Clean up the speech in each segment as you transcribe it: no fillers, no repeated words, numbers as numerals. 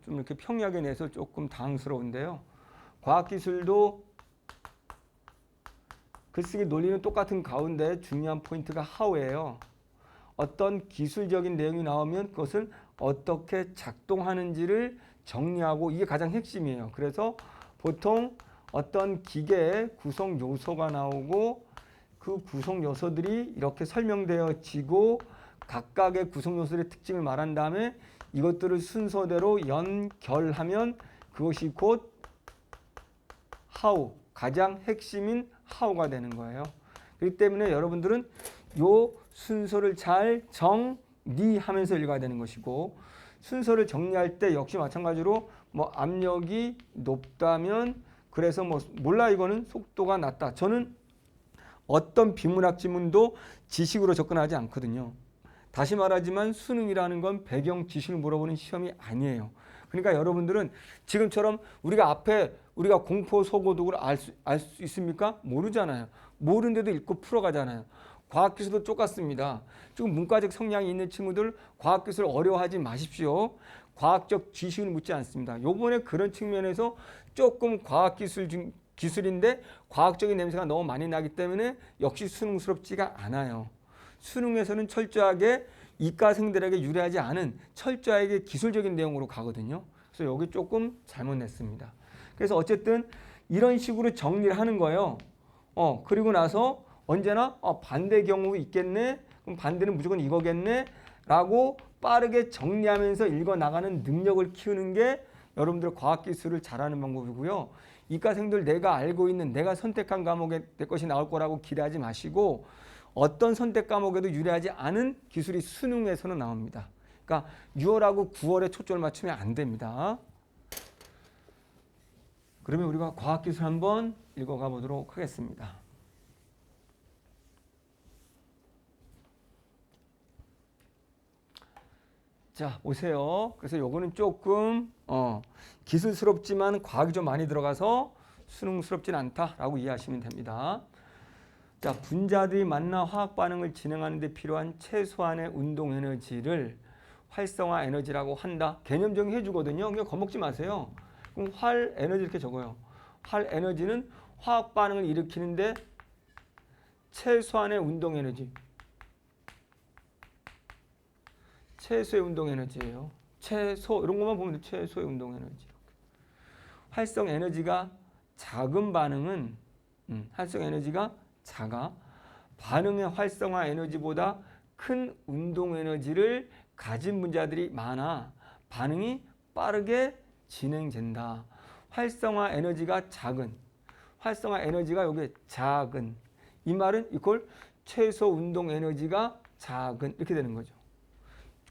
좀 이렇게 평이하게 내서 조금 당황스러운데요. 과학기술도 글쓰기 논리는 똑같은 가운데 중요한 포인트가 how예요. 어떤 기술적인 내용이 나오면 그것을 어떻게 작동하는지를 정리하고 이게 가장 핵심이에요. 그래서 보통 어떤 기계의 구성 요소가 나오고 그 구성 요소들이 이렇게 설명되어지고 각각의 구성 요소의 특징을 말한 다음에 이것들을 순서대로 연결하면 그것이 곧 how, 가장 핵심인 how가 되는 거예요. 그렇기 때문에 여러분들은 요 순서를 잘 정리하면서 읽어야 되는 것이고, 순서를 정리할 때 역시 마찬가지로 뭐 압력이 높다면 그래서 뭐 몰라 이거는 속도가 낮다. 저는 어떤 비문학 지문도 지식으로 접근하지 않거든요. 다시 말하지만 수능이라는 건 배경 지식을 물어보는 시험이 아니에요. 그러니까 여러분들은 지금처럼 우리가 앞에 우리가 공포 소고독을 알 수 있습니까? 모르잖아요. 모르는데도 읽고 풀어가잖아요. 과학기술도 똑같습니다. 지금 문과적 성향이 있는 친구들 과학기술 어려워하지 마십시오. 과학적 지식을 묻지 않습니다. 요번에 그런 측면에서 조금 기술인데 과학적인 냄새가 너무 많이 나기 때문에 역시 수능스럽지가 않아요. 수능에서는 철저하게 이과생들에게 유리하지 않은 철저하게 기술적인 내용으로 가거든요. 그래서 여기 조금 잘못 냈습니다. 그래서 어쨌든 이런 식으로 정리를 하는 거예요. 그리고 나서 언제나 반대 경우 있겠네. 그럼 반대는 무조건 이거겠네. 라고 빠르게 정리하면서 읽어 나가는 능력을 키우는 게 여러분들 과학기술을 잘하는 방법이고요. 이과생들 내가 알고 있는 내가 선택한 과목에 내 것이 나올 거라고 기대하지 마시고 어떤 선택 과목에도 유리하지 않은 기술이 수능에서는 나옵니다. 그러니까 6월하고 9월에 초점을 맞추면 안 됩니다. 그러면 우리가 과학기술 한번 읽어가 보도록 하겠습니다. 자, 보세요. 그래서 요거는 조금 기술스럽지만 과학이 좀 많이 들어가서 수능스럽진 않다라고 이해하시면 됩니다. 자, 분자들이 만나 화학 반응을 진행하는 데 필요한 최소한의 운동 에너지를 활성화 에너지라고 한다. 개념 정의해 주거든요. 그냥 겁먹지 마세요. 그럼 활 에너지 이렇게 적어요. 활 에너지는 화학 반응을 일으키는데 최소한의 운동 에너지. 최소의 운동 에너지예요. 최소 이런 것만 보면 최소의 운동 에너지. 활성 에너지가 작은 반응은 활성 에너지가 작아 반응의 활성화 에너지보다 큰 운동 에너지를 가진 분자들이 많아 반응이 빠르게 진행된다. 활성화 에너지가 작은 활성화 에너지가 여기 작은 이 말은 이걸 최소 운동 에너지가 작은 이렇게 되는 거죠.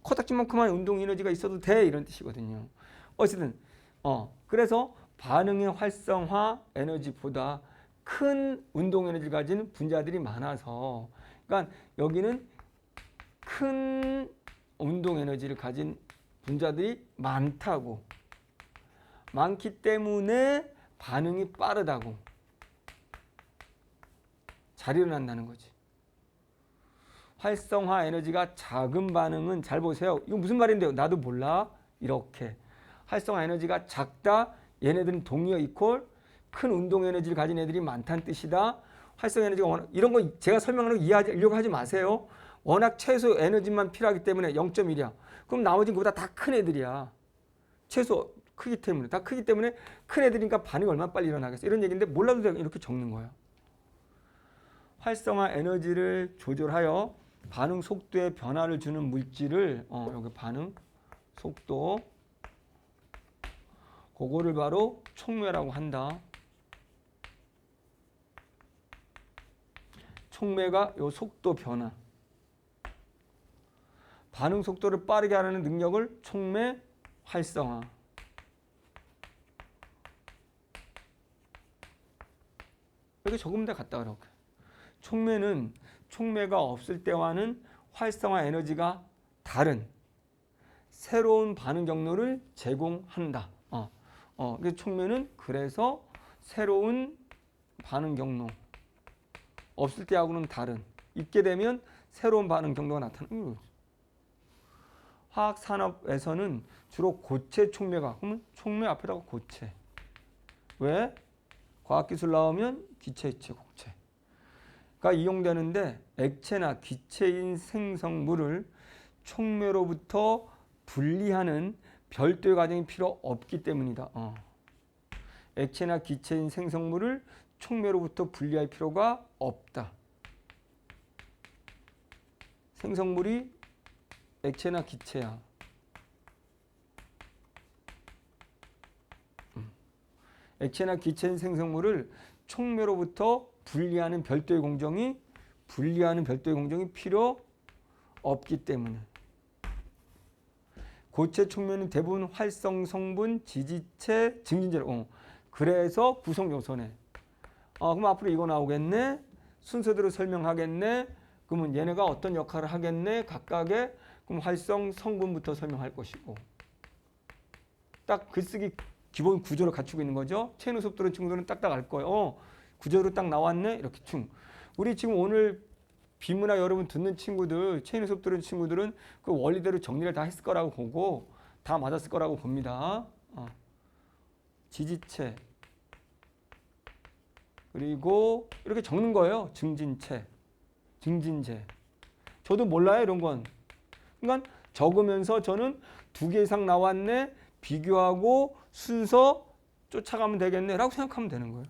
코딱지만큼만 운동 에너지가 있어도 돼 이런 뜻이거든요. 어쨌든 그래서 반응의 활성화 에너지보다 큰 운동 에너지를 가진 분자들이 많아서 그러니까 여기는 큰 운동 에너지를 가진 분자들이 많기 때문에 반응이 빠르다고 잘 일어난다는 거지. 활성화 에너지가 작은 반응은 잘 보세요. 이거 무슨 말인데요? 나도 몰라. 이렇게 활성화 에너지가 작다. 얘네들은 동의어 이퀄 큰 운동 에너지를 가진 애들이 많다는 뜻이다. 활성 에너지가 워낙 이런 거 제가 설명하는 거 이해하려고 하지 마세요. 워낙 최소 에너지만 필요하기 때문에 0.1이야. 그럼 나머지는 그보다 다 큰 애들이야. 최소 크기 때문에 다 크기 때문에 큰 애들이니까 반응이 얼마나 빨리 일어나겠어. 이런 얘기인데 몰라도 돼. 이렇게 적는 거예요. 활성화 에너지를 조절하여 반응 속도에 변화를 주는 물질을 여기 반응 속도 그거를 바로 촉매라고 한다. 촉매가 요 속도 변화. 반응 속도를 빠르게 하는 능력을 촉매 활성화. 이렇게 적으면 돼 갖다 그렇게. 촉매가 없을 때와는 활성화 에너지가 다른 새로운 반응 경로를 제공한다. 촉매는 그래서 새로운 반응 경로 없을 때하고는 다른 있게 되면 새로운 반응 경로가 나타나는 화학 산업에서는 주로 고체 촉매가, 그러면 촉매 앞에다가 고체. 왜? 과학기술 나오면 기체, 액체, 곡체가 이용되는데 액체나 기체인 생성물을 촉매로부터 분리하는 별도의 과정이 필요 없기 때문이다. 액체나 기체인 생성물을 촉매로부터 분리할 필요가 없다. 생성물이 액체나 기체야. 액체나 기체인 생성물을 촉매로부터 분리하는 별도의 공정이 필요 없기 때문에. 고체 촉매는 대부분 활성 성분, 지지체, 증진제로. 그래서 구성 요소네. 그럼 앞으로 이거 나오겠네. 순서대로 설명하겠네. 그러면 얘네가 어떤 역할을 하겠네. 각각의 그럼 활성 성분부터 설명할 것이고. 딱 글쓰기 기본 구조를 갖추고 있는 거죠. 체인 수업 들은 친구들은 딱딱 알 거예요. 구조로 딱 나왔네. 이렇게 충. 우리 지금 오늘 비문학 여러분 듣는 친구들, 체인 수업 들은 친구들은 그 원리대로 정리를 다 했을 거라고 보고 다 맞았을 거라고 봅니다. 지지체. 그리고 이렇게 적는 거예요. 증진체, 증진제. 저도 몰라요, 이런 건. 그러니까 적으면서 저는 2개 이상 나왔네. 비교하고 순서 쫓아가면 되겠네 라고 생각하면 되는 거예요.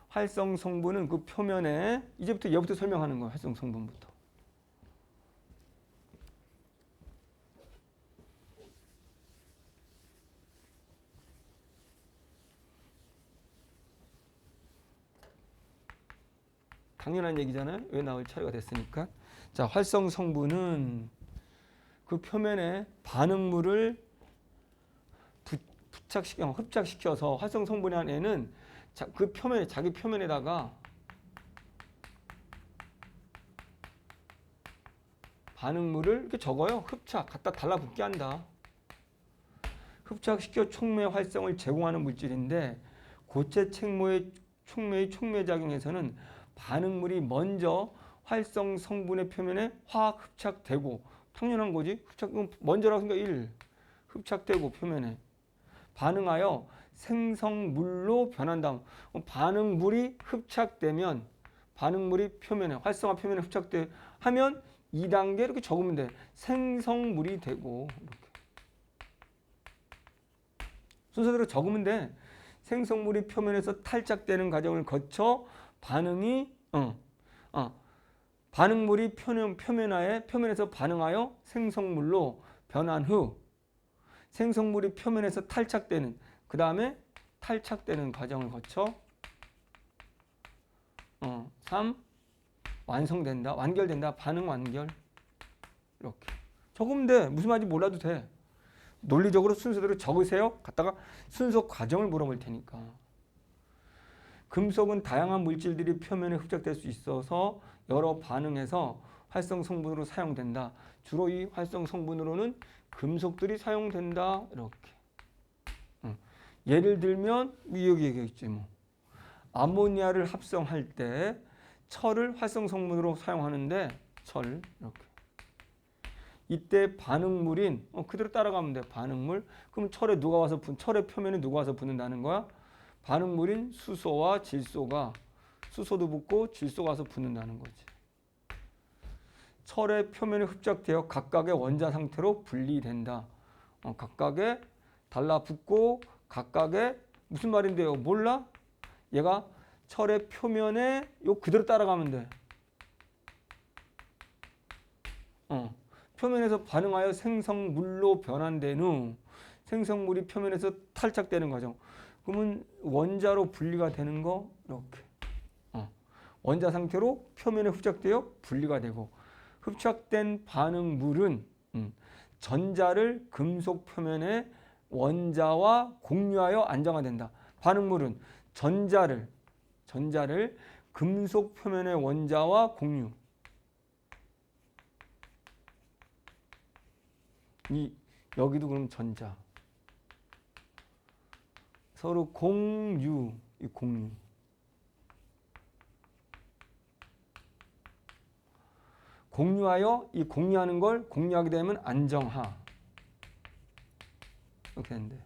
활성 성분은 그 표면에 이제부터 얘부터 설명하는 거예요. 활성 성분부터. 당연한 얘기잖아요. 왜 나올 차례가 됐으니까. 자, 활성 성분은 그 표면에 반응물을 흡착시켜서 활성 성분이 한 애는 그 표면에 자기 표면에다가 반응물을 이렇게 적어요. 갖다 달라붙게 한다. 흡착시켜 촉매 활성을 제공하는 물질인데 고체 촉매의 촉매작용에서는 반응물이 먼저 활성 성분의 표면에 화학 흡착되고 당연한 거지. 먼저라고 생각 1. 흡착되고 표면에 반응하여 생성물로 변한다. 반응물이 흡착되면 반응물이 표면에 활성화 표면에 흡착돼 하면 2단계 이렇게 적으면 돼. 생성물이 되고 이렇게. 순서대로 적으면 돼. 생성물이 표면에서 탈착되는 과정을 거쳐 반응물이 표면에서 반응하여 생성물로 변한 후 생성물이 표면에서 탈착되는 그 다음에 탈착되는 과정을 거쳐 3. 완성된다. 완결된다. 반응 완결. 이렇게 적으면 돼. 무슨 말인지 몰라도 돼. 논리적으로 순서대로 적으세요. 갖다가 순서 과정을 물어볼 테니까. 금속은 다양한 물질들이 표면에 흡착될 수 있어서 여러 반응에서 활성 성분으로 사용된다. 주로 이 활성 성분으로는 금속들이 사용된다. 이렇게. 예를 들면 여기 얘기했지 뭐. 아모니아를 합성할 때 철을 활성 성분으로 사용하는데 철 이렇게. 이때 반응물인 그대로 따라가면 돼. 반응물. 그럼 철의 표면에 누가 와서 붙는다는 거야? 반응물인 수소와 질소가 수소도 붙고 질소가 와서 붙는다는 거지. 철의 표면에 흡착되어 각각의 원자 상태로 분리된다. 각각의 달라붙고 각각의 무슨 말인데요? 몰라? 얘가 철의 표면에 요 그대로 따라가면 돼. 표면에서 반응하여 생성물로 변환된 후 생성물이 표면에서 탈착되는 과정. 그러면 원자로 분리가 되는 거 이렇게. 원자 상태로 표면에 흡착되어 분리가 되고 흡착된 반응물은 전자를 금속 표면에 원자와 공유하여 안정화된다. 반응물은 전자를 금속 표면의 원자와 공유. 여기도 그럼 전자. 서로 공유. 공유하여 이 공유하는 걸 공유하게 되면 안정하. 이렇게 되는데.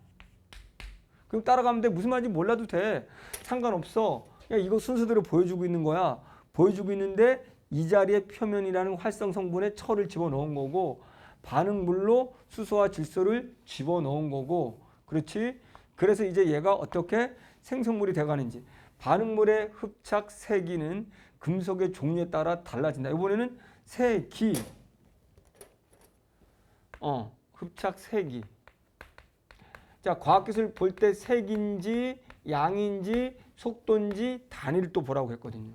그럼 따라가면 돼. 무슨 말인지 몰라도 돼. 상관없어. 그냥 이거 순서대로 보여주고 있는 거야. 보여주고 있는데 이 자리에 표면이라는 활성 성분에 철을 집어넣은 거고 반응물로 수소와 질소를 집어넣은 거고 그렇지? 그래서 이제 얘가 어떻게 생성물이 돼가는지 반응물의 흡착 세기는 금속의 종류에 따라 달라진다. 이번에는 세기 흡착 세기. 자, 과학기술 볼 때 색인지 양인지 속도인지 단위를 또 보라고 했거든요.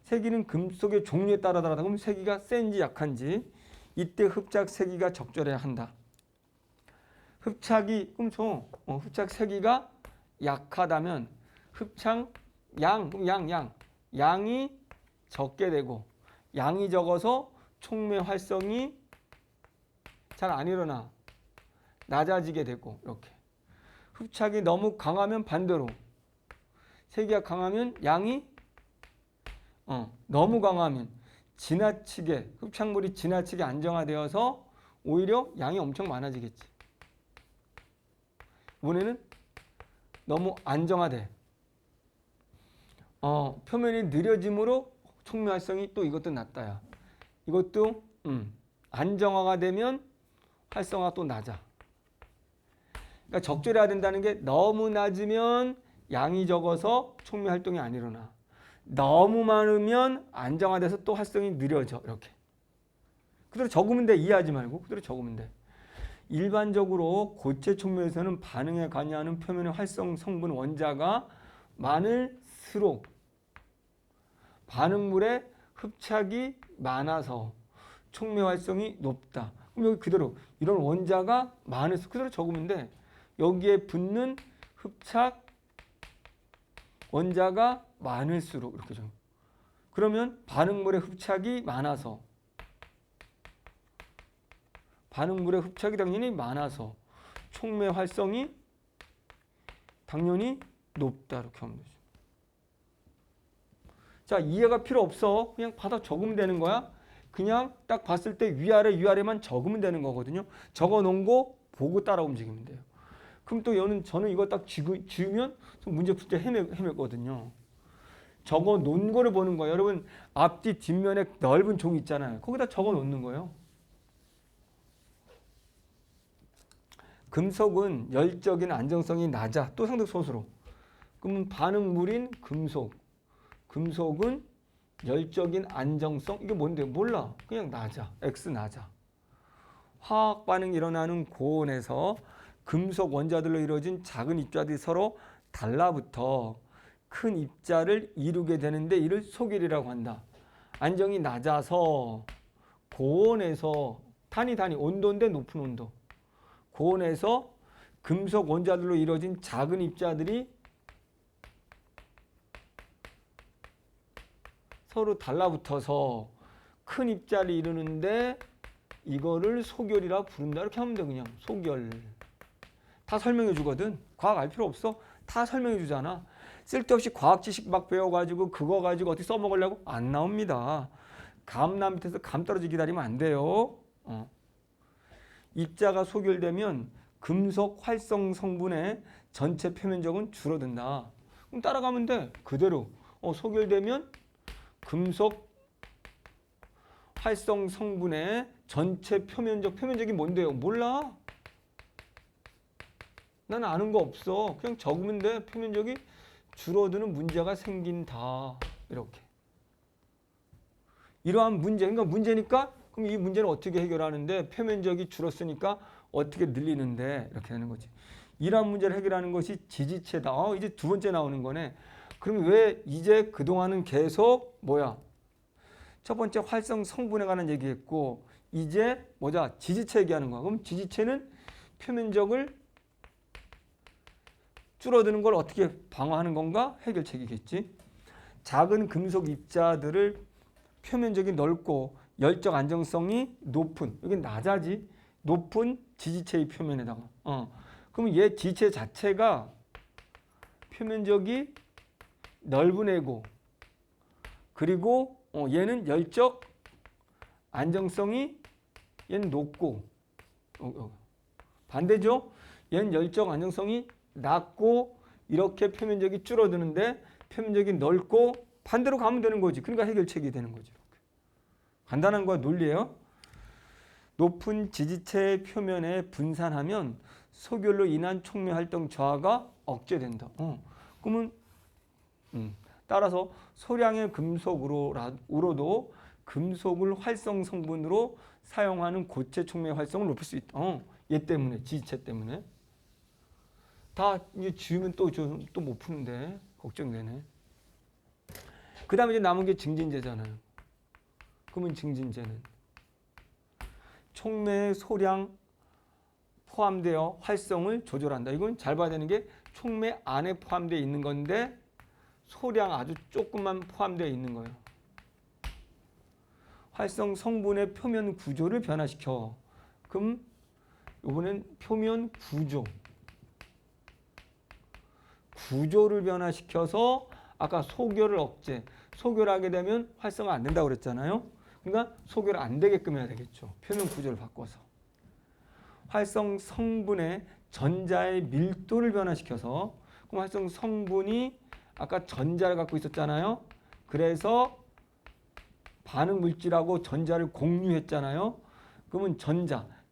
세기는 금속의 종류에 따라 다르다. 그럼 세기가 센지 약한지 이때 흡착 세기가 적절해야 한다. 흡착이 그럼 흡착 세기가 약하다면 흡착 양이 적게 되고 양이 적어서 촉매 활성이 잘 안 일어나 낮아지게 되고 이렇게 흡착이 너무 강하면 반대로 세기가 강하면 양이 너무 강하면 지나치게 흡착물이 지나치게 안정화되어서 오히려 양이 엄청 많아지겠지. 이번에는 너무 안정화돼. 표면이 느려짐으로 촉매 활성이 또 이것도 낮다야. 이것도 안정화가 되면 활성화가 또 낮아. 그러니까 적절해야 된다는 게 너무 낮으면 양이 적어서 촉매 활동이 안 일어나. 너무 많으면 안정화돼서 또 활성이 느려져. 이렇게. 그대로 적으면 돼. 이해하지 말고 그대로 적으면 돼. 일반적으로 고체 촉매에서는 반응에 관여하는 표면의 활성 성분 원자가 많을수록 반응물의 흡착이 많아서 촉매 활성이 높다. 그럼 여기 그대로 이런 원자가 많을수록 그대로 적으면 돼. 여기에 붙는 흡착 원자가 많을수록 이렇게 적으면. 그러면 반응물의 흡착이 많아서 반응물의 흡착이 당연히 많아서 촉매 활성이 당연히 높다. 이렇게 하면 되죠. 자, 이해가 필요 없어. 그냥 받아 적으면 되는 거야. 그냥 딱 봤을 때 위아래만 적으면 되는 거거든요. 적어 놓은 거 보고 따라 움직이면 돼요. 그럼 또 저는 이거 딱 지우면 문제 풀 때 헤맸거든요. 적어 놓은 거를 보는 거예요. 여러분 앞뒤 뒷면에 넓은 종이 있잖아요. 거기다 적어 놓는 거예요. 금속은 열적인 안정성이 낮아. 또 상대 소수로. 그러면 반응물인 금속은 열적인 안정성 이게 뭔데요? 몰라. 그냥 낮아. X 낮아. 화학 반응이 일어나는 고온에서 금속 원자들로 이루어진 작은 입자들이 서로 달라붙어 큰 입자를 이루게 되는데 이를 소결이라고 한다. 안정이 낮아서 고온에서 단위 온도인데 높은 온도. 고온에서 금속 원자들로 이루어진 작은 입자들이 서로 달라붙어서 큰 입자를 이루는데 이거를 소결이라 부른다. 이렇게 하면 돼. 그냥 소결. 다 설명해 주거든. 과학 알 필요 없어. 다 설명해 주잖아. 쓸데없이 과학 지식 막 배워가지고 그거 가지고 어떻게 써먹으려고? 안 나옵니다. 감남 밑에서 감 떨어지게 기다리면 안 돼요. 입자가 소결되면 금속 활성 성분의 전체 표면적은 줄어든다. 그럼 따라가면 돼. 그대로. 소결되면 금속 활성 성분의 전체 표면적이 뭔데요? 몰라. 난 아는 거 없어. 그냥 적으면 돼. 표면적이 줄어드는 문제가 생긴다. 이렇게. 이러한 문제, 그러니까 문제니까 그럼 이 문제는 어떻게 해결하는데 표면적이 줄었으니까 어떻게 늘리는데 이렇게 되는 거지. 이러한 문제를 해결하는 것이 지지체다. 이제 두 번째 나오는 거네. 그럼 왜 이제 그동안은 계속 첫 번째 활성 성분에 관한 얘기했고 이제 지지체 얘기하는 거야. 그럼 지지체는 표면적을 줄어드는 걸 어떻게 방어하는 건가? 해결책이겠지. 작은 금속 입자들을 표면적이 넓고 열적 안정성이 높은, 여기 낮아지, 높은 지지체의 표면에다가. 그러면 얘 지지체 자체가 표면적이 넓은 애고, 그리고 얘는 열적 안정성이 얘는 높고 반대죠. 얘는 열적 안정성이 낮고 이렇게 표면적이 줄어드는데 표면적이 넓고 반대로 가면 되는 거지. 그러니까 해결책이 되는 거죠. 간단한 거 논리예요. 높은 지지체의 표면에 분산하면 소결로 인한 촉매 활동 저하가 억제된다. 그러면 따라서 소량의 금속으로도 금속을 활성 성분으로 사용하는 고체 촉매 활성을 높일 수 있다. 얘 때문에 지지체 때문에 다 이제 지우면 또 못 푸는데 걱정되네. 그 다음에 이제 남은 게 증진제잖아요. 그러면 증진제는 촉매의 소량 포함되어 활성을 조절한다. 이건 잘 봐야 되는 게 촉매 안에 포함되어 있는 건데 소량 아주 조금만 포함되어 있는 거예요. 활성 성분의 표면 구조를 변화시켜. 그럼 이번엔 표면 구조를 변화시켜서 아까 소결을 억제. 소결하게 되면 활성화 안 된다고 그랬잖아요. 그러니까 소결 안 되게끔 해야 되겠죠. 표면 구조를 바꿔서. 활성 성분의 전자의 밀도를 변화시켜서 그럼 활성 성분이 아까 전자를 갖고 있었잖아요. 그래서 반응 물질하고 전자를 공유했잖아요. 그러면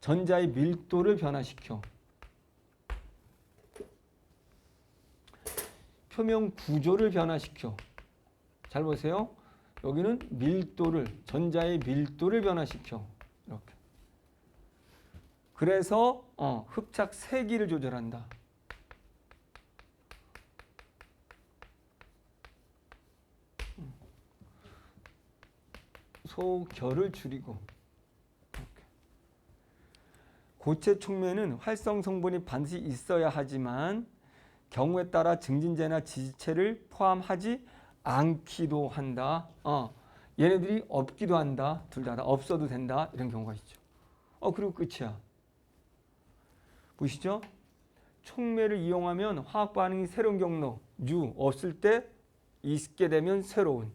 전자의 밀도를 변화시켜. 표면 구조를 변화시켜. 잘 보세요. 여기는 전자의 밀도를 변화시켜. 이렇게. 그래서 흡착 세기를 조절한다. 소결을 줄이고. 이렇게. 고체 촉매는 활성 성분이 반드시 있어야 하지만 경우에 따라 증진제나 지지체를 포함하지 않기도 한다. 얘네들이 없기도 한다. 둘 다 없어도 된다. 이런 경우가 있죠. 그리고 끝이야. 보시죠? 촉매를 이용하면 화학 반응이 새로운 경로, 없을 때 있게 되면 새로운.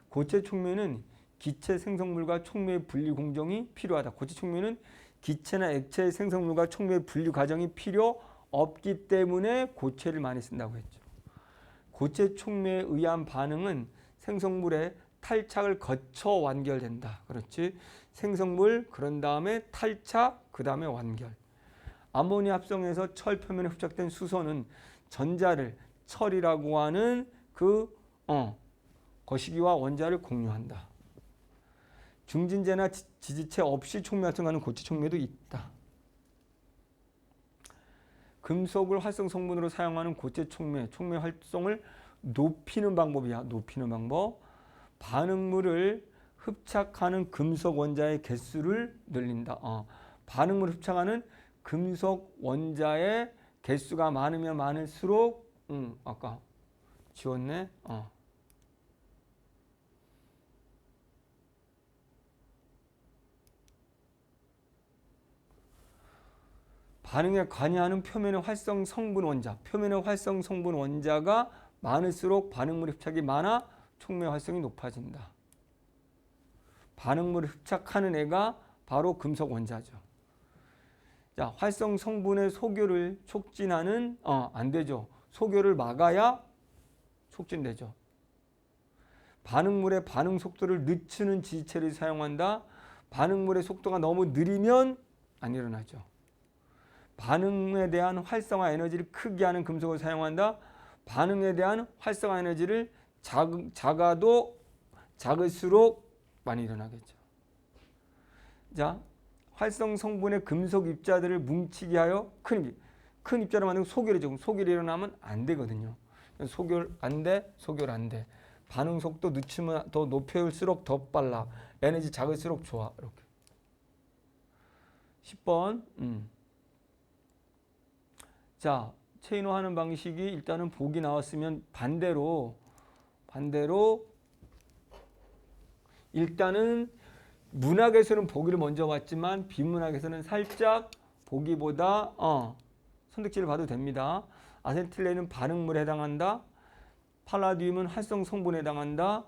고체 촉매는 기체 생성물과 촉매의 분리 공정이 필요하다. 고체 촉매는 기체나 액체의 생성물과 촉매의 분리 과정이 필요 없기 때문에 고체를 많이 쓴다고 했죠. 고체 촉매에 의한 반응은 생성물의 탈착을 거쳐 완결된다. 그렇지? 생성물, 그런 다음에 탈착, 그 다음에 완결. 아모니아 합성에서 철 표면에付着된 수소는 전자를 철이라고 하는 그 거시기와 원자를 공유한다. 중진제나 지지체 없이 촉매 활성하는 고체 촉매도 있다. 금속을 활성 성분으로 사용하는 고체 촉매 활성을 높이는 방법이야. 높이는 방법. 반응물을 흡착하는 금속 원자의 개수를 늘린다. 반응물을 흡착하는 금속 원자의 개수가 많으면 많을수록 아까 지웠네. 반응에 관여하는 표면의 활성 성분 원자가 많을수록 반응물 흡착이 많아 촉매 활성이 높아진다. 반응물을 흡착하는 애가 바로 금속 원자죠. 자, 활성 성분의 소결을 촉진하는 안 되죠. 소결을 막아야 촉진되죠. 반응물의 반응 속도를 늦추는 지지체를 사용한다. 반응물의 속도가 너무 느리면 안 일어나죠. 반응에 대한 활성화 에너지를 크게 하는 금속을 사용한다. 반응에 대한 활성화 에너지를 작을수록 많이 일어나겠죠. 자, 활성 성분의 금속 입자들을 뭉치게 하여 큰 입자를 만들고 소결이죠. 소결이 일어나면 안 되거든요. 소결 안 돼, 소결 안 돼. 반응 속도 늦추면 더 높일수록 더 빨라. 에너지 작을수록 좋아. 이렇게. 10번. 자, 체인호 하는 방식이 일단은 복이 나왔으면 반대로 일단은 문학에서는 보기를 먼저 봤지만 비문학에서는 살짝 보기보다 선택지를 봐도 됩니다. 아세틸렌은 반응물에 해당한다. 팔라디움은 활성 성분에 해당한다.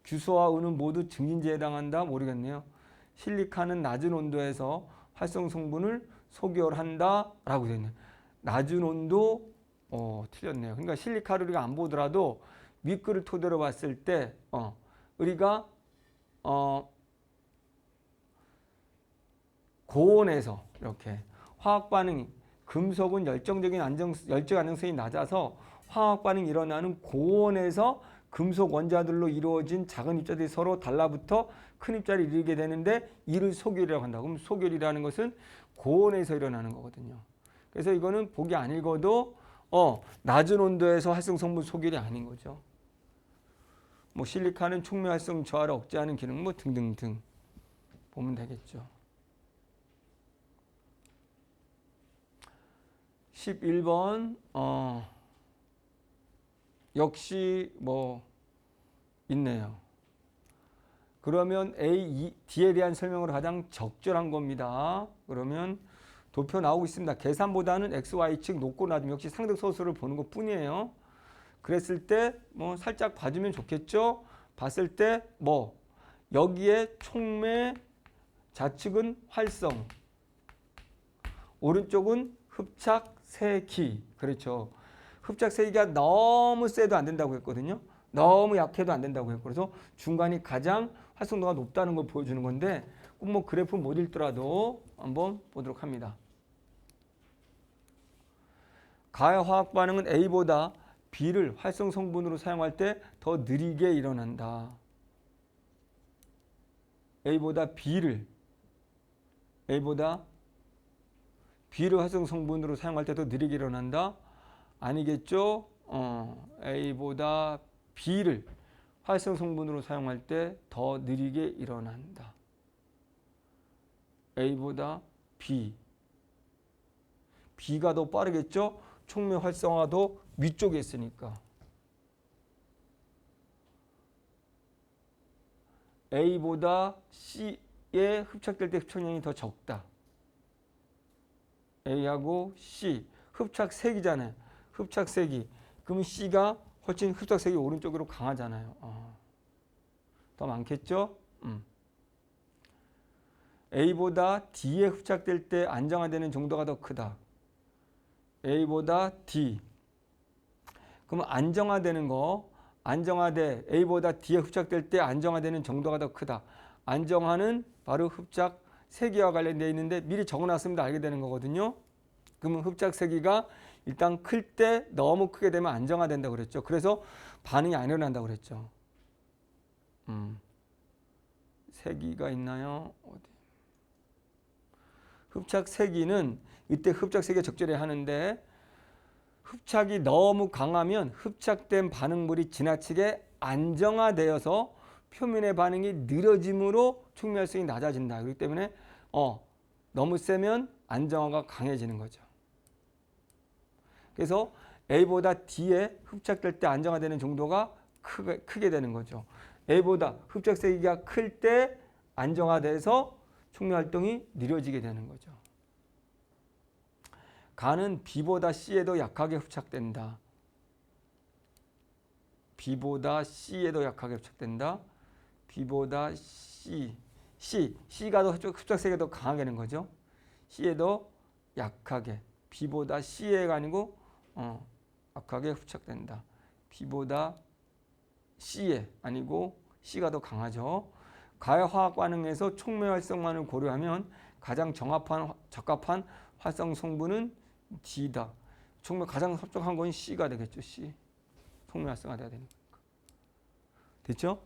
규소와 은은 모두 증진제에 해당한다? 모르겠네요. 실리카는 낮은 온도에서 활성 성분을 소결한다 라고 되어 있네요. 낮은 온도 틀렸네요. 그러니까 실리카를 우리가 안 보더라도 윗글을 토대로 봤을 때 우리가 고온에서 이렇게 화학 반응이 금속은 열정 안정성이 낮아서 화학 반응이 일어나는 고온에서 금속 원자들로 이루어진 작은 입자들이 서로 달라붙어 큰 입자를 이루게 되는데 이를 소결이라고 한다. 그럼 소결이라는 것은 고온에서 일어나는 거거든요. 그래서 이거는 보기 안 읽어도 낮은 온도에서 활성성분 소결이 아닌 거죠. 뭐 실리카는 촉매 활성 저하를 억제하는 기능 뭐 등등등 보면 되겠죠. 11번 역시 뭐 있네요. 그러면 A, D에 대한 설명으로 가장 적절한 겁니다. 그러면 도표 나오고 있습니다. 계산보다는 X, Y측 높고 낮음 역시 상득 소수를 보는 것 뿐이에요. 그랬을 때 뭐 살짝 봐주면 좋겠죠. 봤을 때 뭐 여기에 촉매 좌측은 활성, 오른쪽은 흡착 세기. 그렇죠. 흡착 세기가 너무 세도 안 된다고 했거든요. 너무 약해도 안 된다고 했고 그래서 중간이 가장 활성도가 높다는 걸 보여주는 건데 꼭 뭐 그래프 못 읽더라도 한번 보도록 합니다. 가해 화학 반응은 A보다 B를 활성 성분으로 사용할 때 더 느리게 일어난다. A보다 B를 활성 성분으로 사용할 때 더 느리게 일어난다? 아니겠죠? A보다 B를 활성 성분으로 사용할 때 더 느리게 일어난다. A보다 B. B가 더 빠르겠죠? 촉매 활성화도 위쪽에 있으니까. A보다 C에 흡착될 때 흡착량이 더 적다. A하고 C. 흡착색이잖아요. 흡착색이. 그러면 C가 훨씬 흡착색이 오른쪽으로 강하잖아요. 더 많겠죠? A보다 D에 흡착될 때 안정화되는 정도가 더 크다. A보다 D. 그러면 안정화되는 거, A보다 D에 흡착될 때 안정화되는 정도가 더 크다. 안정화는 바로 흡착 세기와 관련되어 있는데 미리 적어놨으면 알게 되는 거거든요. 그러면 흡착 세기가 일단 클 때 너무 크게 되면 안정화된다고 그랬죠. 그래서 반응이 안 일어난다고 그랬죠. 세기가 있나요? 어디? 흡착 세기는 이때 흡착 세기가 적절히 하는데 흡착이 너무 강하면 흡착된 반응물이 지나치게 안정화되어서 표면의 반응이 느려짐으로 촉매 활성이 낮아진다. 그렇기 때문에 너무 세면 안정화가 강해지는 거죠. 그래서 A보다 D에 흡착될 때 안정화되는 정도가 크게 되는 거죠. A보다 흡착 세기가 클 때 안정화돼서 촉매 활동이 느려지게 되는 거죠. 가는 B보다 C에도 약하게 흡착된다. B보다 C에도 약하게 흡착된다. B보다 C가 더 흡착 세기가 더 강하게 되는 거죠. C에도 약하게. B보다 C가 아니고 약하게 흡착된다. B보다 C에 아니고 C가 더 강하죠. 가해 화학 반응에서 촉매 활성만을 고려하면 가장 적합한 활성 성분은 D다. 촉매 가장 적합한 건 C가 되겠죠. C. 촉매 활성화 돼야 되니까. 됐죠?